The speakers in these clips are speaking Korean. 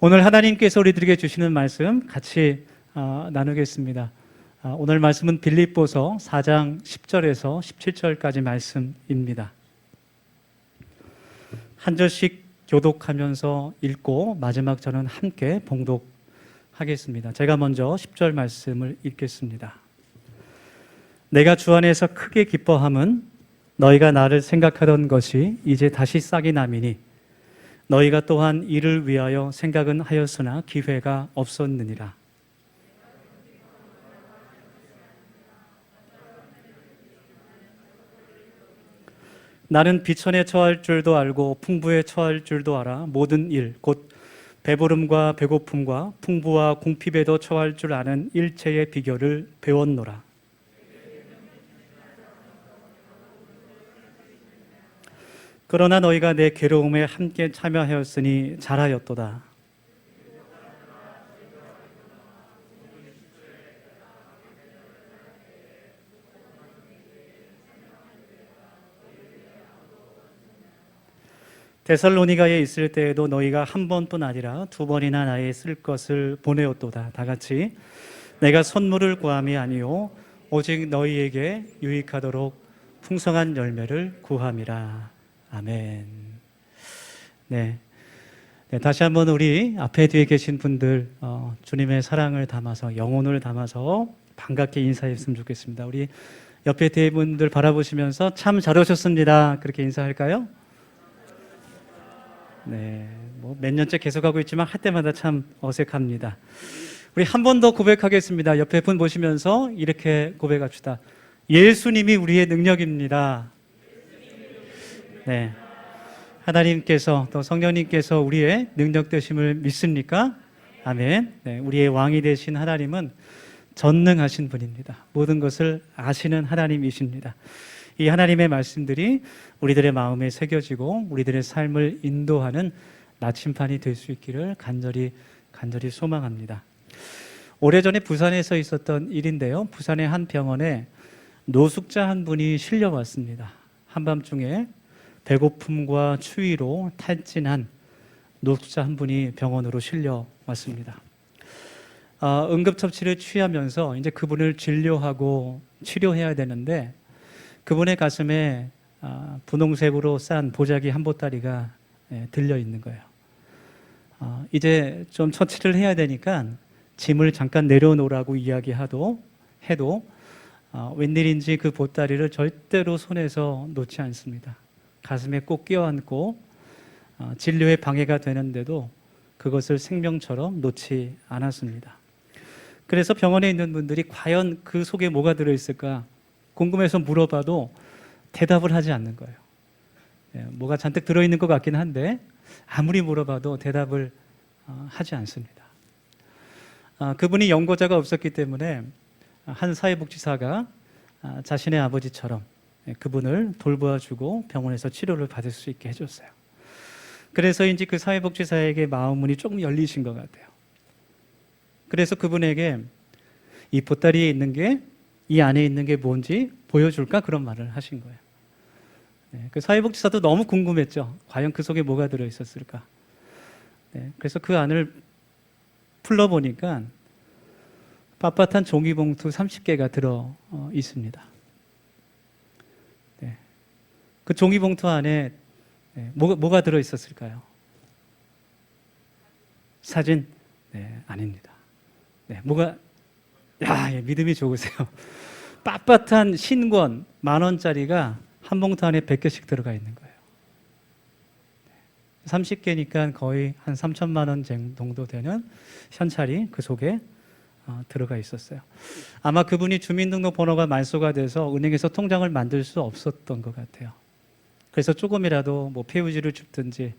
오늘 하나님께서 우리들에게 주시는 말씀 같이 나누겠습니다. 오늘 말씀은 빌립보서 4장 10절에서 17절까지 말씀입니다. 한 절씩 교독하면서 읽고 마지막 절은 함께 봉독하겠습니다. 제가 먼저 10절 말씀을 읽겠습니다. 내가 주 안에서 크게 기뻐함은 너희가 나를 생각하던 것이 이제 다시 싹이 남이니 너희가 또한 이를 위하여 생각은 하였으나 기회가 없었느니라. 나는 비천에 처할 줄도 알고 풍부에 처할 줄도 알아. 모든 일, 곧 배부름과 배고픔과 풍부와 궁핍에도 처할 줄 아는 일체의 비결을 배웠노라. 그러나 너희가 내 괴로움에 함께 참여하였으니 잘하였도다. 데살로니가에 있을 때에도 너희가 한 번뿐 아니라 두 번이나 나의 쓸 것을 보내었도다. 다 같이 내가 선물을 구함이 아니요 오직 너희에게 유익하도록 풍성한 열매를 구함이라. 아멘. 네, 다시 한번 우리 앞에 뒤에 계신 분들 주님의 사랑을 담아서 영혼을 담아서 반갑게 인사했으면 좋겠습니다. 우리 옆에 뒤에 분들 바라보시면서 참 잘 오셨습니다. 그렇게 인사할까요? 네, 뭐 몇 년째 계속하고 있지만 할 때마다 참 어색합니다. 우리 한 번 더 고백하겠습니다. 옆에 분 보시면서 이렇게 고백합시다. 예수님이 우리의 능력입니다. 네, 하나님께서 또 성령님께서 우리의 능력 되심을 믿습니까? 아멘. 네, 우리의 왕이 되신 하나님은 전능하신 분입니다. 모든 것을 아시는 하나님이십니다. 이 하나님의 말씀들이 우리들의 마음에 새겨지고 우리들의 삶을 인도하는 나침판이 될 수 있기를 간절히 소망합니다. 오래전에 부산에서 있었던 일인데요. 부산의 한 병원에 노숙자 한 분이 실려왔습니다. 한밤중에 배고픔과 추위로 탈진한 노숙자 한 분이 병원으로 실려왔습니다. 응급처치를 취하면서 이제 그분을 진료하고 치료해야 되는데 그분의 가슴에 분홍색으로 싼 보자기 한 보따리가 들려 있는 거예요. 이제 좀 처치를 해야 되니까 짐을 잠깐 내려놓으라고 이야기해도 웬일인지 그 보따리를 절대로 손에서 놓지 않습니다. 가슴에 꼭 껴안고 진료에 방해가 되는데도 그것을 생명처럼 놓지 않았습니다. 그래서 병원에 있는 분들이 과연 그 속에 뭐가 들어있을까 궁금해서 물어봐도 대답을 하지 않는 거예요. 뭐가 잔뜩 들어있는 것 같긴 한데 아무리 물어봐도 대답을 하지 않습니다. 그분이 연고자가 없었기 때문에 한 사회복지사가 자신의 아버지처럼 그분을 돌보아주고 병원에서 치료를 받을 수 있게 해줬어요. 그래서인지 그 사회복지사에게 마음문이 조금 열리신 것 같아요. 그래서 그분에게 이 보따리에 있는 게 이 안에 있는 게 뭔지 보여줄까? 그런 말을 하신 거예요. 그 사회복지사도 너무 궁금했죠. 과연 그 속에 뭐가 들어있었을까? 그래서 그 안을 풀러보니까 빳빳한 종이봉투 30개가 들어 있습니다. 그 종이봉투 안에 뭐가 들어있었을까요? 사진? 아닙니다. 믿음이 좋으세요. 빳빳한 신권 10,000원짜리가 한 봉투 안에 100개씩 들어가 있는 거예요. 30개니까 거의 한 3,000만 원 정도 되는 현찰이 그 속에 들어가 있었어요. 아마 그분이 주민등록번호가 말소가 돼서 은행에서 통장을 만들 수 없었던 것 같아요. 그래서 조금이라도 뭐 폐유지를 줍든지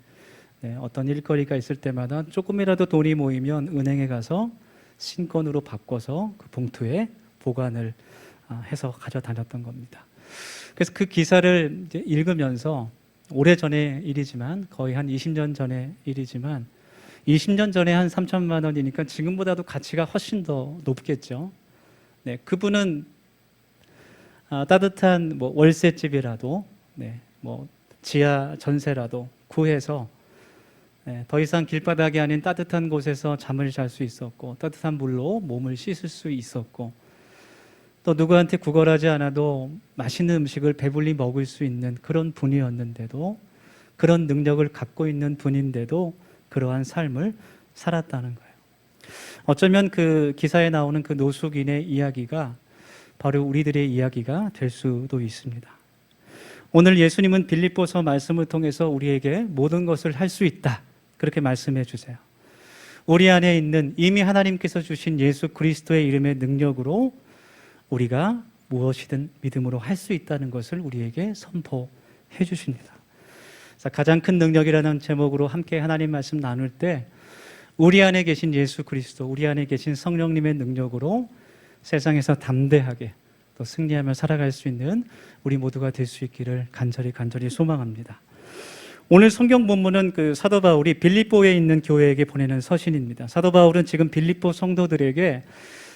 어떤 일거리가 있을 때마다 조금이라도 돈이 모이면 은행에 가서 신권으로 바꿔서 그 봉투에 보관을 해서 가져다녔던 겁니다. 그래서 그 기사를 이제 읽으면서 오래전의 일이지만 거의 한 20년 전의 일이지만 20년 전에 한 3,000만 원이니까 지금보다도 가치가 훨씬 더 높겠죠. 그분은 따뜻한 뭐 월세집이라도 뭐 지하 전세라도 구해서 더 이상 길바닥이 아닌 따뜻한 곳에서 잠을 잘 수 있었고, 따뜻한 물로 몸을 씻을 수 있었고, 또 누구한테 구걸하지 않아도 맛있는 음식을 배불리 먹을 수 있는 그런 분이었는데도, 그런 능력을 갖고 있는 분인데도 그러한 삶을 살았다는 거예요. 어쩌면 그 기사에 나오는 그 노숙인의 이야기가 바로 우리들의 이야기가 될 수도 있습니다. 오늘 예수님은 빌립보서 말씀을 통해서 우리에게 모든 것을 할 수 있다, 그렇게 말씀해 주세요. 우리 안에 있는 이미 하나님께서 주신 예수 그리스도의 이름의 능력으로 우리가 무엇이든 믿음으로 할 수 있다는 것을 우리에게 선포해 주십니다. 가장 큰 능력이라는 제목으로 함께 하나님 말씀 나눌 때, 우리 안에 계신 예수 그리스도, 우리 안에 계신 성령님의 능력으로 세상에서 담대하게 또 승리하며 살아갈 수 있는 우리 모두가 될 수 있기를 간절히 소망합니다. 오늘 성경 본문은 그 사도 바울이 빌립보에 있는 교회에게 보내는 서신입니다. 사도 바울은 지금 빌립보 성도들에게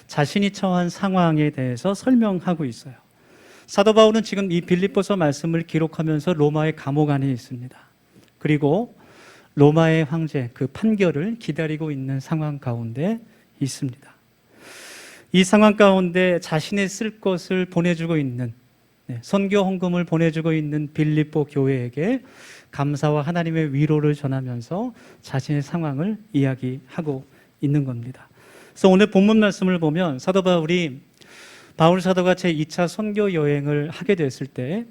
자신이 처한 상황에 대해서 설명하고 있어요. 사도 바울은 지금 이 빌립보서 말씀을 기록하면서 로마의 감옥 안에 있습니다. 그리고 로마의 황제 그 판결을 기다리고 있는 상황 가운데 있습니다. 이 상황 가운데 자신의 쓸 것을 보내주고 있는, 선교 헌금을 보내주고 있는 빌립보 교회에게 감사와 하나님의 위로를 전하면서 자신의 상황을 이야기하고 있는 겁니다. 그래서 오늘 본문 말씀을 보면 사도 바울이 바울 사도가 제2차 선교 여행을 하게 됐을 때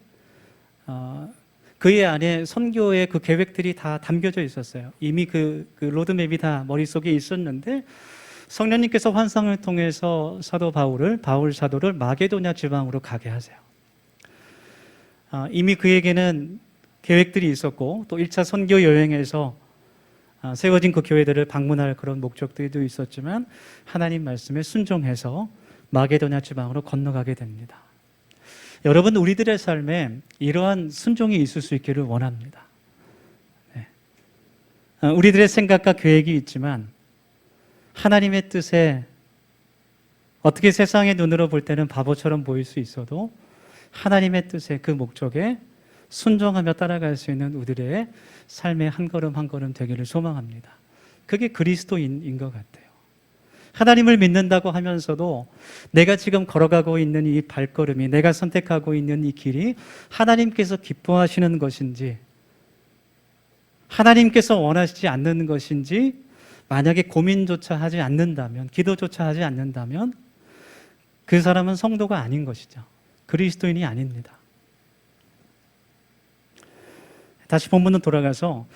그의 안에 선교의 그 계획들이 다 담겨져 있었어요. 이미 그 로드맵이 다 머릿속에 있었는데 성령님께서 환상을 통해서 바울 사도를 마게도냐 지방으로 가게 하세요. 이미 그에게는 계획들이 있었고 또 1차 선교 여행에서 세워진 그 교회들을 방문할 그런 목적들도 있었지만 하나님 말씀에 순종해서 마게도냐 지방으로 건너가게 됩니다. 여러분, 우리들의 삶에 이러한 순종이 있을 수 있기를 원합니다. 우리들의 생각과 계획이 있지만 하나님의 뜻에 어떻게 세상의 눈으로 볼 때는 바보처럼 보일 수 있어도 하나님의 뜻에 그 목적에 순종하며 따라갈 수 있는 우리들의 삶의 한 걸음 한 걸음 되기를 소망합니다. 그게 그리스도인인 것 같아요. 하나님을 믿는다고 하면서도 내가 지금 걸어가고 있는 이 발걸음이, 내가 선택하고 있는 이 길이 하나님께서 기뻐하시는 것인지, 하나님께서 원하시지 않는 것인지 만약에 고민조차 하지 않는다면, 기도조차 하지 않는다면 그 사람은 성도가 아닌 것이죠. 그리스도인이 아닙니다. 다시 본문으로 돌아가서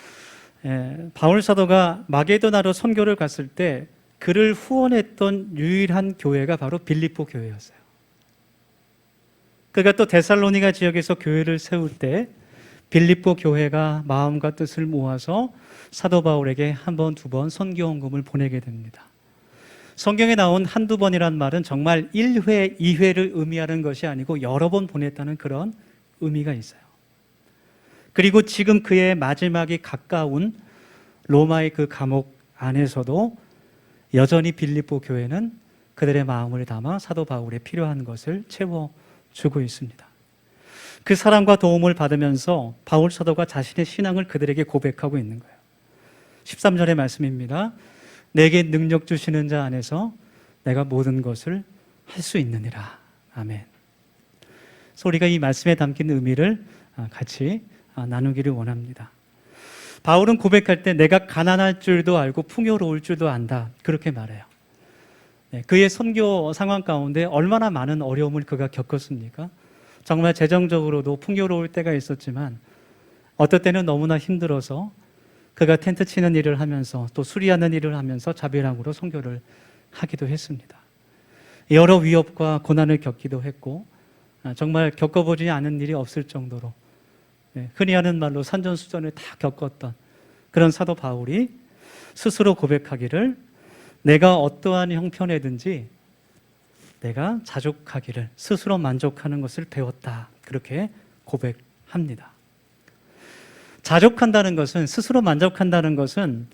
바울 사도가 마게도나로 선교를 갔을 때 그를 후원했던 유일한 교회가 바로 빌립보 교회였어요. 그가 또 데살로니가 지역에서 교회를 세울 때 빌립보 교회가 마음과 뜻을 모아서 사도 바울에게 한 번, 두 번 선교 헌금을 보내게 됩니다. 성경에 나온 한두 번이란 말은 정말 1회, 2회를 의미하는 것이 아니고 여러 번 보냈다는 그런 의미가 있어요. 그리고 지금 그의 마지막이 가까운 로마의 그 감옥 안에서도 여전히 빌립보 교회는 그들의 마음을 담아 사도 바울에 필요한 것을 채워주고 있습니다. 그 사랑과 도움을 받으면서 바울 사도가 자신의 신앙을 그들에게 고백하고 있는 거예요. 13절의 말씀입니다. 내게 능력 주시는 자 안에서 내가 모든 것을 할 수 있느니라. 아멘. 그래서 우리가 이 말씀에 담긴 의미를 같이 나누기를 원합니다. 바울은 고백할 때 내가 가난할 줄도 알고 풍요로울 줄도 안다, 그렇게 말해요. 그의 선교 상황 가운데 얼마나 많은 어려움을 그가 겪었습니까? 정말 재정적으로도 풍요로울 때가 있었지만 어떨 때는 너무나 힘들어서 그가 텐트 치는 일을 하면서 또 수리하는 일을 하면서 자비랑으로 선교를 하기도 했습니다. 여러 위협과 고난을 겪기도 했고 정말 겪어보지 않은 일이 없을 정도로 흔히 하는 말로 산전수전을 다 겪었던 그런 사도 바울이 스스로 고백하기를 내가 어떠한 형편이든지 내가 자족하기를, 스스로 만족하는 것을 배웠다, 그렇게 고백합니다. 자족한다는 것은, 스스로 만족한다는 것은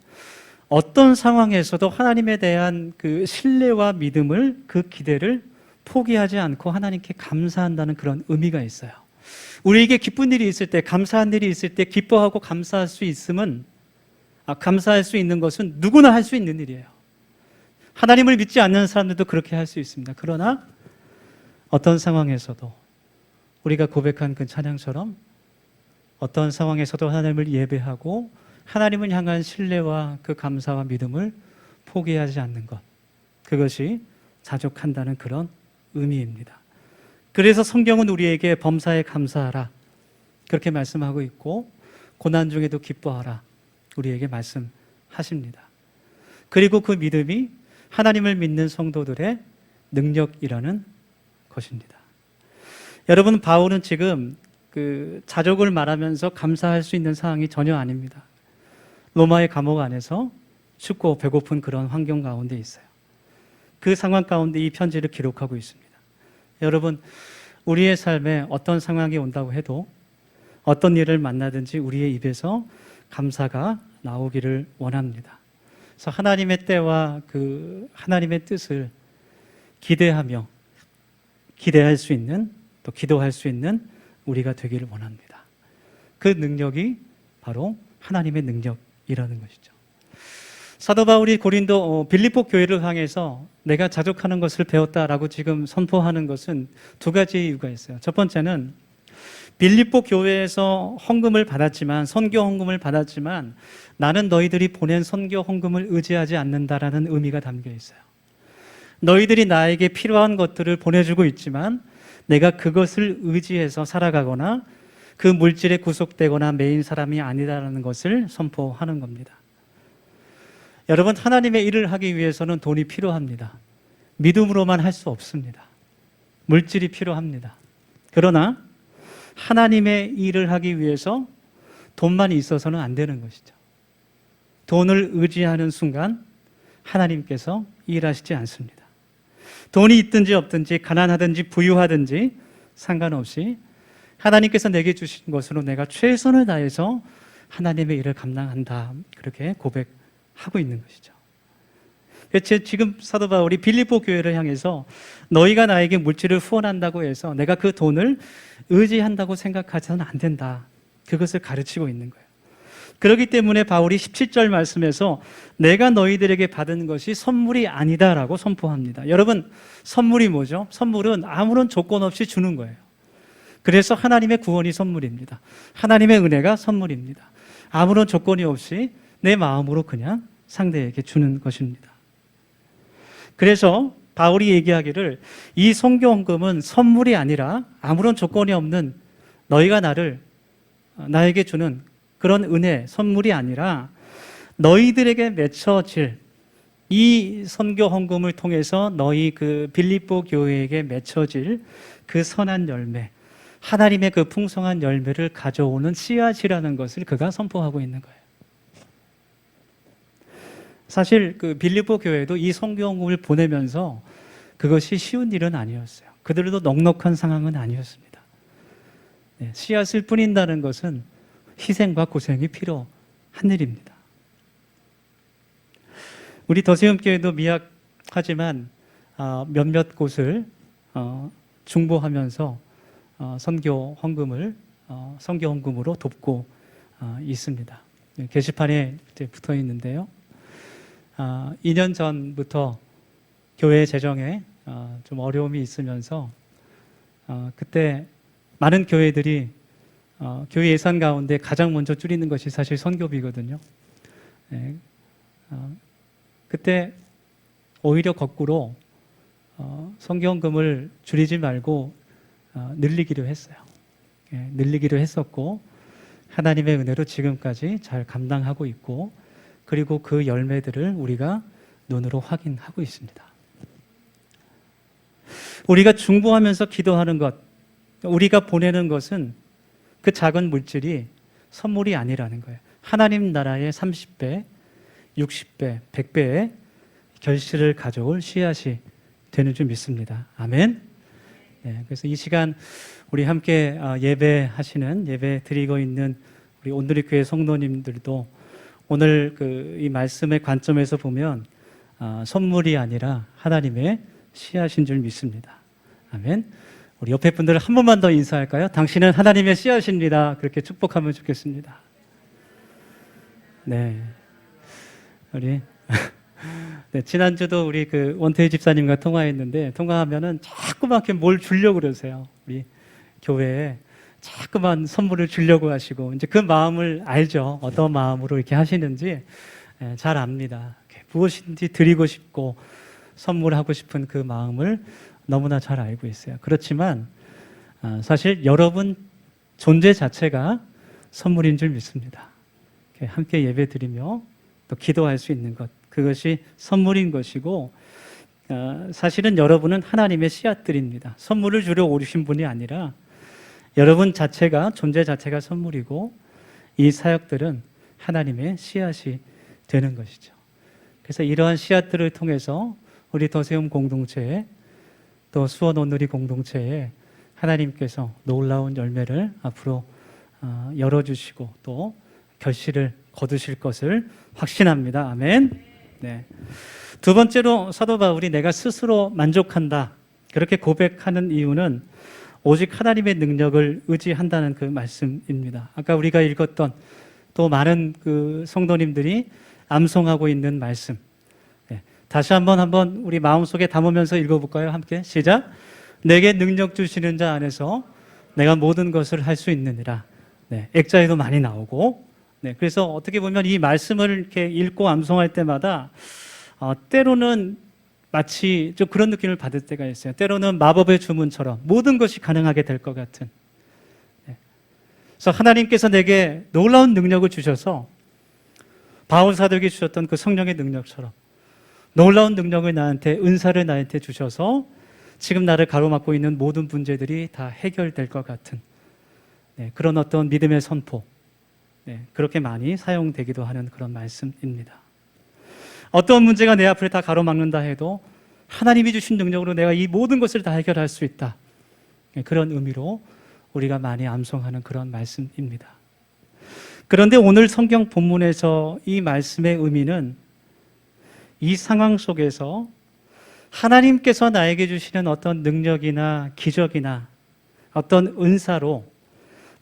어떤 상황에서도 하나님에 대한 그 신뢰와 믿음을, 그 기대를 포기하지 않고 하나님께 감사한다는 그런 의미가 있어요. 우리에게 기쁜 일이 있을 때, 감사한 일이 있을 때 기뻐하고 감사할 수 있음은 감사할 수 있는 것은 누구나 할 수 있는 일이에요. 하나님을 믿지 않는 사람들도 그렇게 할 수 있습니다. 그러나 어떤 상황에서도 우리가 고백한 그 찬양처럼 어떤 상황에서도 하나님을 예배하고 하나님을 향한 신뢰와 그 감사와 믿음을 포기하지 않는 것, 그것이 자족한다는 그런 의미입니다. 그래서 성경은 우리에게 범사에 감사하라 그렇게 말씀하고 있고, 고난 중에도 기뻐하라 우리에게 말씀하십니다. 그리고 그 믿음이 하나님을 믿는 성도들의 능력이라는 것입니다. 여러분, 바울은 지금 그 자족을 말하면서 감사할 수 있는 상황이 전혀 아닙니다. 로마의 감옥 안에서 춥고 배고픈 그런 환경 가운데 있어요. 그 상황 가운데 이 편지를 기록하고 있습니다. 여러분, 우리의 삶에 어떤 상황이 온다고 해도 어떤 일을 만나든지 우리의 입에서 감사가 나오기를 원합니다. 그래서 하나님의 때와 그 하나님의 뜻을 기대하며 기대할 수 있는, 또 기도할 수 있는 우리가 되기를 원합니다. 그 능력이 바로 하나님의 능력이라는 것이죠. 사도 바울이 빌립보 교회를 향해서 내가 자족하는 것을 배웠다라고 지금 선포하는 것은 두 가지 이유가 있어요. 첫 번째는 빌립보 교회에서 헌금을 받았지만, 선교 헌금을 받았지만 나는 너희들이 보낸 선교 헌금을 의지하지 않는다라는 의미가 담겨 있어요. 너희들이 나에게 필요한 것들을 보내주고 있지만 내가 그것을 의지해서 살아가거나 그 물질에 구속되거나 매인 사람이 아니다라는 것을 선포하는 겁니다. 여러분, 하나님의 일을 하기 위해서는 돈이 필요합니다. 믿음으로만 할 수 없습니다. 물질이 필요합니다. 그러나 하나님의 일을 하기 위해서 돈만 있어서는 안 되는 것이죠. 돈을 의지하는 순간 하나님께서 일하시지 않습니다. 돈이 있든지 없든지, 가난하든지 부유하든지 상관없이 하나님께서 내게 주신 것으로 내가 최선을 다해서 하나님의 일을 감당한다, 그렇게 고백하고 있는 것이죠. 지금 사도 바울이 빌립보 교회를 향해서 너희가 나에게 물질을 후원한다고 해서 내가 그 돈을 의지한다고 생각하지는 안 된다, 그것을 가르치고 있는 거예요. 그렇기 때문에 바울이 17절 말씀에서 내가 너희들에게 받은 것이 선물이 아니다라고 선포합니다. 여러분, 선물이 뭐죠? 선물은 아무런 조건 없이 주는 거예요. 그래서 하나님의 구원이 선물입니다. 하나님의 은혜가 선물입니다. 아무런 조건이 없이 내 마음으로 그냥 상대에게 주는 것입니다. 그래서 바울이 얘기하기를 이 선교 헌금은 선물이 아니라 아무런 조건이 없는 너희가 나에게 주는 그런 은혜, 선물이 아니라 너희들에게 맺혀질, 이 선교 헌금을 통해서 너희 그 빌립보 교회에게 맺혀질 그 선한 열매, 하나님의 그 풍성한 열매를 가져오는 씨앗이라는 것을 그가 선포하고 있는 거예요. 사실 그 빌립보 교회도 이 선교 헌금을 보내면서 그것이 쉬운 일은 아니었어요. 그들도 넉넉한 상황은 아니었습니다. 씨앗을 뿌린다는 것은 희생과 고생이 필요한 일입니다. 우리 더세움교회도 미약하지만 몇몇 곳을 중보하면서 선교 헌금으로 돕고 있습니다. 게시판에 붙어 있는데요. 2년 전부터 교회 재정에 좀 어려움이 있으면서 그때 많은 교회들이 교회 예산 가운데 가장 먼저 줄이는 것이 사실 선교비거든요. 그때 오히려 거꾸로 선교헌금을 줄이지 말고 늘리기로 했어요. 늘리기로 했었고 하나님의 은혜로 지금까지 잘 감당하고 있고, 그리고 그 열매들을 우리가 눈으로 확인하고 있습니다. 우리가 중보하면서 기도하는 것, 우리가 보내는 것은 그 작은 물질이 선물이 아니라는 거예요. 하나님 나라의 30배, 60배, 100배의 결실을 가져올 씨앗이 되는 줄 믿습니다. 아멘. 그래서 이 시간 우리 함께 예배 드리고 있는 우리 온누리 교회 성도님들도 오늘 이 말씀의 관점에서 보면 선물이 아니라 하나님의 씨앗인 줄 믿습니다. 아멘. 우리 옆에 분들을 한 번만 더 인사할까요? 당신은 하나님의 씨앗입니다. 그렇게 축복하면 좋겠습니다. 네. 우리 네, 지난주도 우리 그 원태희 집사님과 통화했는데 통화하면은 자꾸만 이렇게 뭘 주려고 그러세요. 우리 교회에 자꾸만 선물을 주려고 하시고 이제 그 마음을 알죠. 어떤 마음으로 이렇게 하시는지 잘 압니다. 무엇인지 드리고 싶고 선물하고 싶은 그 마음을 너무나 잘 알고 있어요. 그렇지만 사실 여러분 존재 자체가 선물인 줄 믿습니다. 함께 예배드리며 또 기도할 수 있는 것, 그것이 선물인 것이고 사실은 여러분은 하나님의 씨앗들입니다. 선물을 주려 오신 분이 아니라 여러분 자체가, 존재 자체가 선물이고 이 사역들은 하나님의 씨앗이 되는 것이죠. 그래서 이러한 씨앗들을 통해서 우리 더세움 공동체에 또 수원 온누리 공동체에 하나님께서 놀라운 열매를 앞으로 열어주시고 또 결실을 거두실 것을 확신합니다. 아멘. 네. 두 번째로 사도 바울이 내가 스스로 만족한다 그렇게 고백하는 이유는 오직 하나님의 능력을 의지한다는 그 말씀입니다. 아까 우리가 읽었던 또 많은 그 성도님들이 암송하고 있는 말씀. 네. 다시 한번 우리 마음속에 담으면서 읽어볼까요? 함께 시작. 내게 능력 주시는 자 안에서 내가 모든 것을 할 수 있느니라. 네. 액자에도 많이 나오고. 네. 그래서 어떻게 보면 이 말씀을 이렇게 읽고 암송할 때마다 때로는 마치 좀 그런 느낌을 받을 때가 있어요. 때로는 마법의 주문처럼 모든 것이 가능하게 될 것 같은. 네. 그래서 하나님께서 내게 놀라운 능력을 주셔서 바울 사도에게 주셨던 그 성령의 능력처럼 놀라운 능력을 나한테, 은사를 나한테 주셔서 지금 나를 가로막고 있는 모든 문제들이 다 해결될 것 같은 그런 어떤 믿음의 선포, 그렇게 많이 사용되기도 하는 그런 말씀입니다. 어떤 문제가 내 앞을 다 가로막는다 해도 하나님이 주신 능력으로 내가 이 모든 것을 다 해결할 수 있다. 그런 의미로 우리가 많이 암송하는 그런 말씀입니다. 그런데 오늘 성경 본문에서 이 말씀의 의미는 이 상황 속에서 하나님께서 나에게 주시는 어떤 능력이나 기적이나 어떤 은사로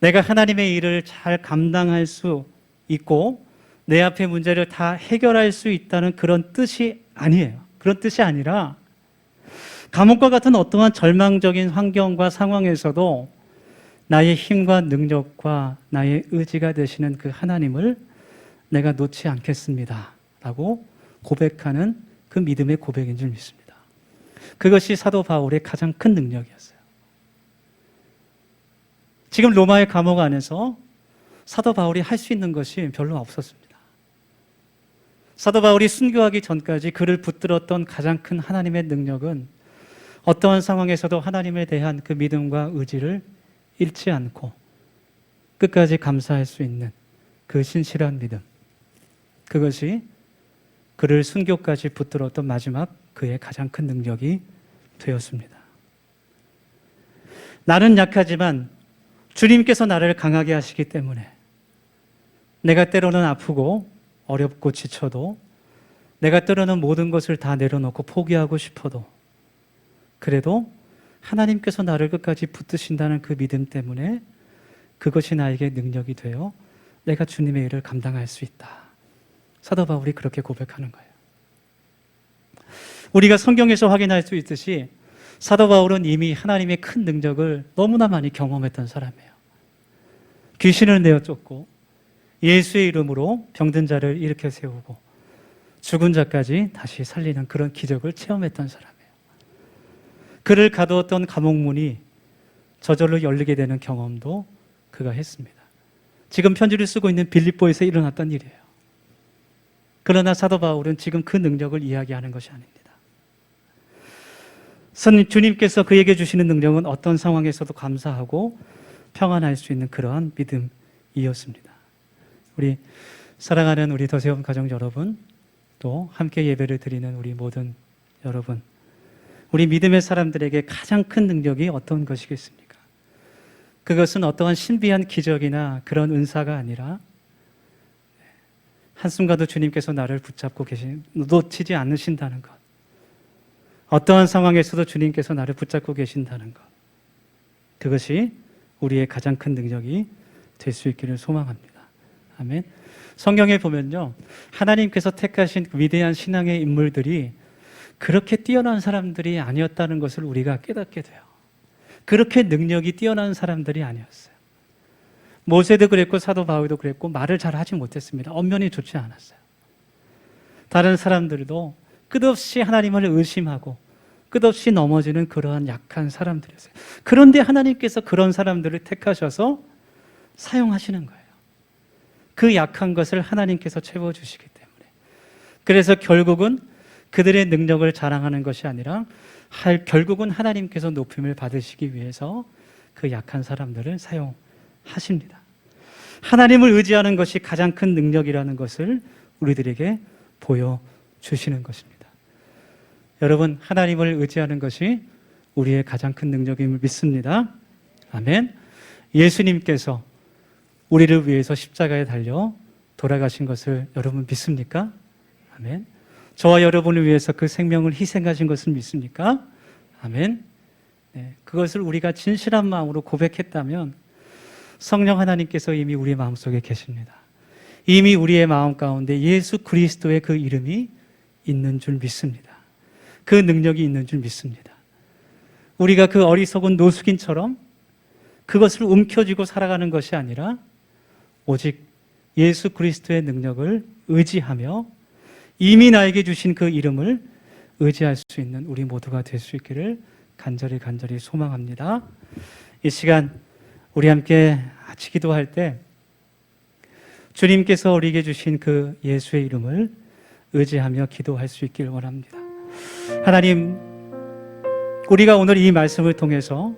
내가 하나님의 일을 잘 감당할 수 있고 내 앞의 문제를 다 해결할 수 있다는 그런 뜻이 아니에요. 그런 뜻이 아니라 감옥과 같은 어떠한 절망적인 환경과 상황에서도 나의 힘과 능력과 나의 의지가 되시는 그 하나님을 내가 놓지 않겠습니다 라고 고백하는 그 믿음의 고백인 줄 믿습니다. 그것이 사도 바울의 가장 큰 능력이었어요. 지금 로마의 감옥 안에서 사도 바울이 할 수 있는 것이 별로 없었습니다. 사도 바울이 순교하기 전까지 그를 붙들었던 가장 큰 하나님의 능력은 어떠한 상황에서도 하나님에 대한 그 믿음과 의지를 잃지 않고 끝까지 감사할 수 있는 그 신실한 믿음, 그것이 그를 순교까지 붙들었던 마지막 그의 가장 큰 능력이 되었습니다. 나는 약하지만 주님께서 나를 강하게 하시기 때문에 내가 때로는 아프고 어렵고 지쳐도 내가 때로는 모든 것을 다 내려놓고 포기하고 싶어도 그래도 하나님께서 나를 끝까지 붙드신다는 그 믿음 때문에 그것이 나에게 능력이 되어 내가 주님의 일을 감당할 수 있다. 사도 바울이 그렇게 고백하는 거예요. 우리가 성경에서 확인할 수 있듯이 사도 바울은 이미 하나님의 큰 능력을 너무나 많이 경험했던 사람이에요. 귀신을 내어 쫓고 예수의 이름으로 병든 자를 일으켜 세우고 죽은 자까지 다시 살리는 그런 기적을 체험했던 사람이에요. 그를 가두었던 감옥문이 저절로 열리게 되는 경험도 그가 했습니다. 지금 편지를 쓰고 있는 빌립보에서 일어났던 일이에요. 그러나 사도 바울은 지금 그 능력을 이야기하는 것이 아닙니다. 주님께서 그에게 주시는 능력은 어떤 상황에서도 감사하고 평안할 수 있는 그러한 믿음이었습니다. 우리 사랑하는 우리 더세움 가정 여러분, 또 함께 예배를 드리는 우리 모든 여러분, 우리 믿음의 사람들에게 가장 큰 능력이 어떤 것이겠습니까? 그것은 어떠한 신비한 기적이나 그런 은사가 아니라 한순간도 주님께서 나를 붙잡고 놓치지 않으신다는 것, 어떠한 상황에서도 주님께서 나를 붙잡고 계신다는 것, 그것이 우리의 가장 큰 능력이 될 수 있기를 소망합니다. 아멘. 성경에 보면요, 하나님께서 택하신 위대한 신앙의 인물들이 그렇게 뛰어난 사람들이 아니었다는 것을 우리가 깨닫게 돼요. 그렇게 능력이 뛰어난 사람들이 아니었어요. 모세도 그랬고 사도 바울도 그랬고 말을 잘 하지 못했습니다. 언면이 좋지 않았어요. 다른 사람들도 끝없이 하나님을 의심하고 끝없이 넘어지는 그러한 약한 사람들이었어요. 그런데 하나님께서 그런 사람들을 택하셔서 사용하시는 거예요. 그 약한 것을 하나님께서 채워주시기 때문에. 그래서 결국은 그들의 능력을 자랑하는 것이 아니라 결국은 하나님께서 높임을 받으시기 위해서 그 약한 사람들을 사용하십니다. 하나님을 의지하는 것이 가장 큰 능력이라는 것을 우리들에게 보여주시는 것입니다. 여러분, 하나님을 의지하는 것이 우리의 가장 큰 능력임을 믿습니다. 아멘. 예수님께서 우리를 위해서 십자가에 달려 돌아가신 것을 여러분 믿습니까? 아멘. 저와 여러분을 위해서 그 생명을 희생하신 것을 믿습니까? 아멘. 네, 그것을 우리가 진실한 마음으로 고백했다면 성령 하나님께서 이미 우리의 마음속에 계십니다. 이미 우리의 마음 가운데 예수 그리스도의 그 이름이 있는 줄 믿습니다. 그 능력이 있는 줄 믿습니다. 우리가 그 어리석은 노숙인처럼 그것을 움켜쥐고 살아가는 것이 아니라 오직 예수 그리스도의 능력을 의지하며 이미 나에게 주신 그 이름을 의지할 수 있는 우리 모두가 될 수 있기를 간절히 소망합니다. 이 시간 우리 함께 같이 기도할 때 주님께서 우리에게 주신 그 예수의 이름을 의지하며 기도할 수 있기를 원합니다. 하나님, 우리가 오늘 이 말씀을 통해서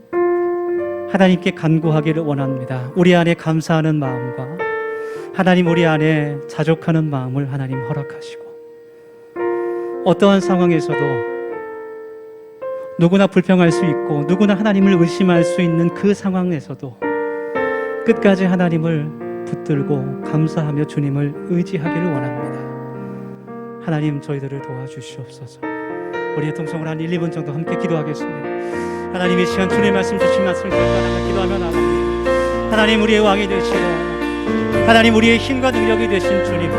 하나님께 간구하기를 원합니다. 우리 안에 감사하는 마음과 하나님 우리 안에 자족하는 마음을 하나님 허락하시고 어떠한 상황에서도 누구나 불평할 수 있고 누구나 하나님을 의심할 수 있는 그 상황에서도 끝까지 하나님을 붙들고 감사하며 주님을 의지하기를 원합니다. 하나님, 저희들을 도와주시옵소서. 우리의 통성으로 한 1, 2분 정도 함께 기도하겠습니다. 하나님, 이 시간 주님의 말씀 주신 말씀을 기억하며 기도하며 나갑니다. 하나님, 우리의 왕이 되시고 하나님, 우리의 힘과 능력이 되신 주님,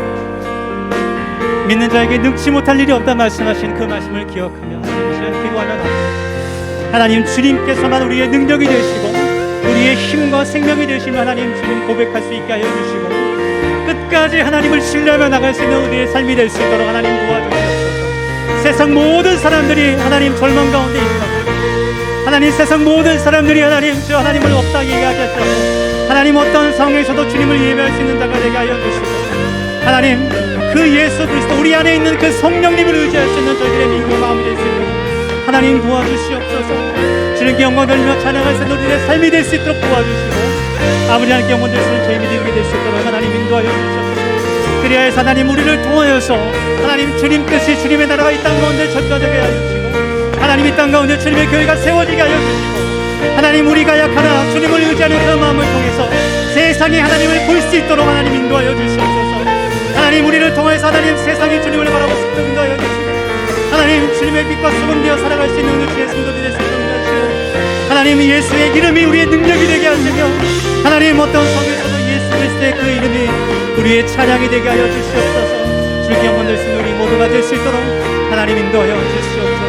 믿는 자에게 능치 못할 일이 없다 말씀하신 그 말씀을 기억하며 하나님, 이 시간 기도하며 나갑니다. 하나님, 주님께서만 우리의 능력이 되시고 우리의 힘과 생명이 되신 하나님, 주님 고백할 수 있게 하여 주시고 끝까지 하나님을 신뢰하며 나갈 수 있는 우리의 삶이 될 수 있도록 하나님 도와주시옵소서. 세상 모든 사람들이 하나님 절망 가운데 있습니다. 하나님, 세상 모든 사람들이 하나님 주 하나님을 없다 얘기하겠다고 하나님 어떤 상황에서도 주님을 예배할 수 있는 자가 되게 하여 주시고 하나님, 그 예수 그리스도 우리 안에 있는 그 성령님을 의지할 수 있는 저희들의 믿음의 마음이 될 수 있도록 하나님 도와주시옵소서. 주님께 영광 돌리며 찬양할 수 있는 우리의 삶이 될 수 있도록 도와주시고 아버지 하나님께 영광 될 수 있는 저희 믿음이 될 수 있도록 하나님 인도하여 주시옵소서. 그리하여서 하나님 우리를 통하여서 하나님 주님 뜻이 주님의 나라가 이 땅 가운데 전가되게 하여 주시고 하나님 이 땅 가운데 주님의 교회가 세워지게 하여 주시고 하나님 우리가 약하나 주님을 의지하는 그 마음을 통해서 세상이 하나님을 볼 수 있도록 하나님 인도하여 주시옵소서. 하나님 우리를 통해서 하나님 세상이 주님을 바라볼 수 있도록 인도하여 주시고 하나님 주님의 빛과 수분 되어 살아갈 수 있는 우리 주의 성도들이 될 수 있도록 하시고 하나님 예수의 이름이 우리의 능력이 되게 하시며 하나님 어떤 성에서도 예수 그리스도의 그 이름이 우리의 찬양이 되게 하여 주시옵소서. 주님께 영광 될 수 있는 우리 모두가 될 수 있도록 하나님 인도하여 주시옵소서.